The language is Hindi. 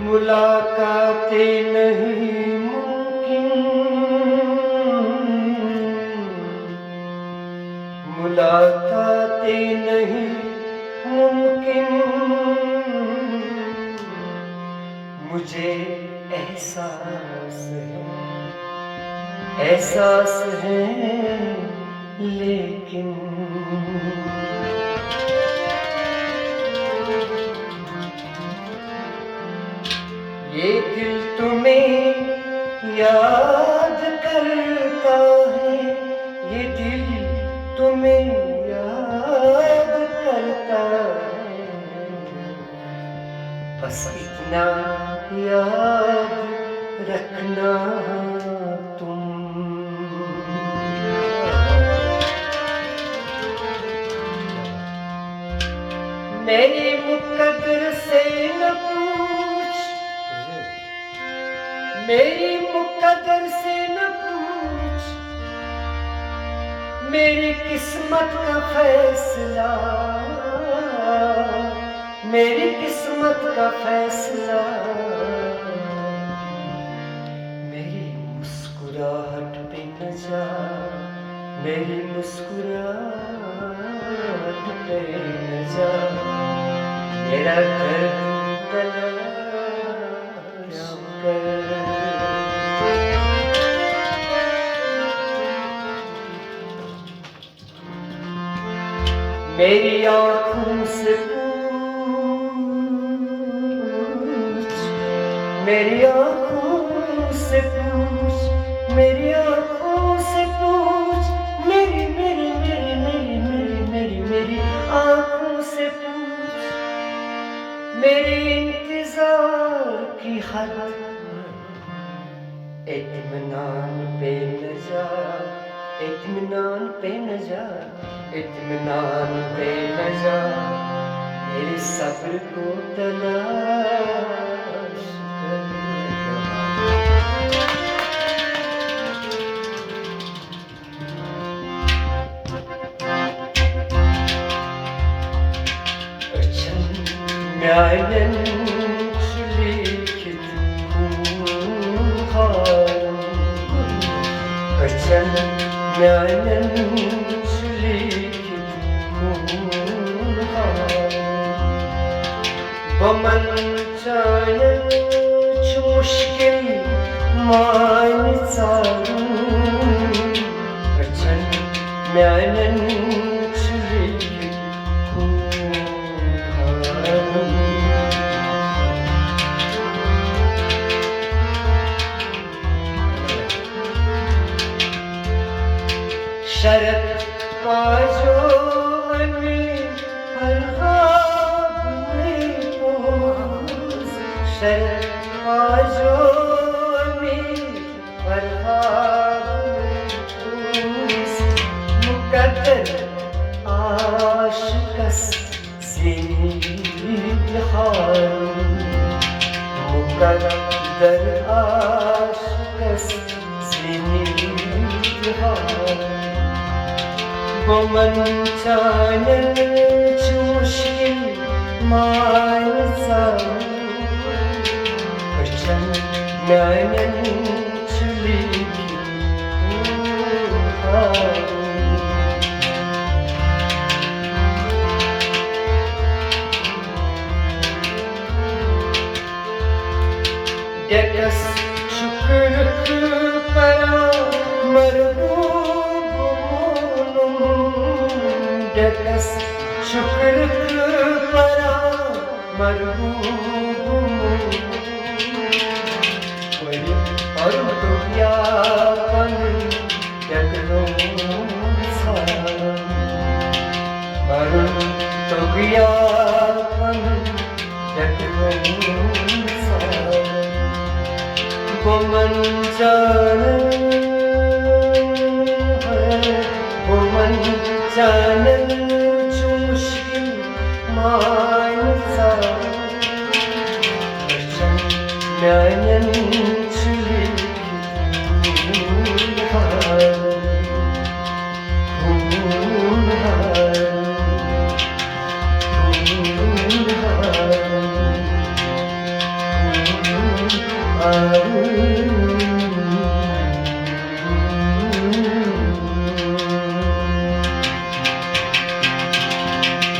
मुलाकातें नहीं मुमकिन, मुलाकातें नहीं मुमकिन, मुझे एहसास है लेकिन ये दिल तुम्हें याद करता है, ये दिल तुम्हें याद करता है, बस इतना याद रखना तुम। मेरे मुकद्दर से न पूछ, मेरी मुकद्दर से न पूछ, मेरी किस्मत का फैसला, मेरी किस्मत का फैसला, मेरी मुस्कुराहट पे न जा, मेरी मुस्कुराहट पे न जा, मेरा दर्द तलाश कर। मेरी आँखों से पूछ, मेरी आँखों से पूछ, मेरी आँखों से पूछ, मेरी मेरी मेरी मेरी मेरी मेरी मेरी आँखों से पूछ, मेरे इंतजार की हद इत्मीनान पे न जा, इत्मीनान पे न जा, इत्मीनान पे न जा, मेरे सब्र को तलाश कर। Meinen schlicht Kuchen, Ötchen meinen schlicht Kuchen, Baman çayın çuşkin mani zarın, Ötchen meinen शरत पाजो अमीर हर ख्वाब में पोस, शरत पाजो अमीर हर ख्वाब में पोस, मुकद्दर आशिकस सीद हारून, मुकद्दर आशिकस सीद हारून, Baman çayın çuşkin manzarın, Ötchen meinen çlik Kuchen. Dekas şükür para marbubum, Dekas şükür para marbubum, Arım dünyadan yakınım sana, Arım dünyadan yakınım sana, Meinen Zügig Kun